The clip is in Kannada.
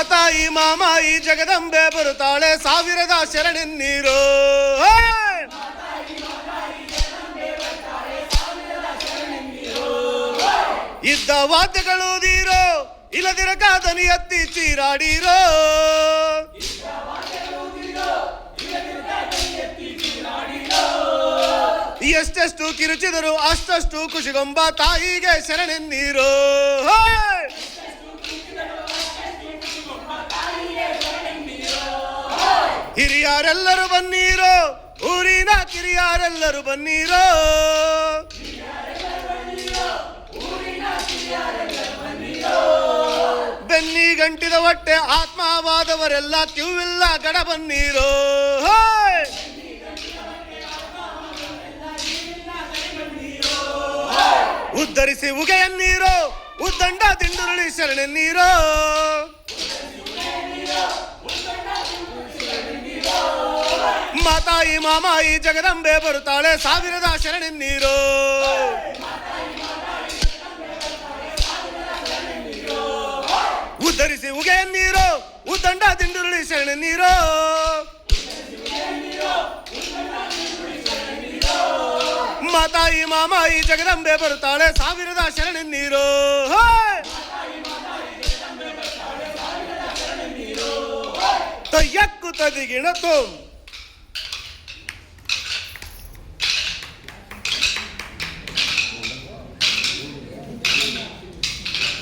ಮಾತಾಯಿ ಮಾಮಾಯಿ ಜಗದಂಬೆ ಬರುತ್ತಾಳೆ ಸಾವಿರದ ಶರಣೆನ್ನೀರು. ಇದ್ದ ವಾದ್ಯಗಳು ದೀರೋ ಇಲ್ಲದಿರಕ ದನಿ ಎತ್ತಿ ಚೀರಾಡಿರೋ. ಎಷ್ಟೆಷ್ಟು ಕಿರುಚಿದರು ಅಷ್ಟಷ್ಟು ಖುಷಿಗೊಂಬ ತಾಯಿಗೆ ಶರಣೆನ್ನೀರು. ಹಿರಿಯರೆಲ್ಲರೂ ಬನ್ನೀರೋ ಊರಿನ ಕಿರಿಯರೆಲ್ಲರೂ ಬನ್ನೀರೋ. ಬೆನ್ನಿ ಗಂಟಿದ ಹೊಟ್ಟೆ ಆತ್ಮವಾದವರೆಲ್ಲ ಕ್ಯೂವಿಲ್ಲ ಗಡ ಬನ್ನೀರೋ. ಉದ್ಧರಿಸಿ ಉಗೆಯನ್ನೀರೋ ಉದ್ದಂಡ ದಿಂಡುರುಳಿ ಶರಣೆನ್ನೀರೋ. ಮಾತಾಯಿ ಮಾಮಾಯಿ ಜಗದಂಬೆ ಬರುತ್ತಾಳೆ ಸಾವಿರದ ಶರಣೆನ್ನೀರು. ಉದ್ಧರಿಸಿ ಉಗೆಯನ್ನೀರು ಉದ್ದಂಡ ದಿಂಡುರುಳಿ ಶರಣೆನ್ನೀರು. ಮಾತಾಯಿ ಮಾಮಾಯಿ ಜಗದಂಬೆ ಬರುತ್ತಾಳೆ ಸಾವಿರದ ಶರಣೆನ್ನೀರು. ತಯ್ಯಕ್ಕು ತದಿಗಿಣ ತುಂ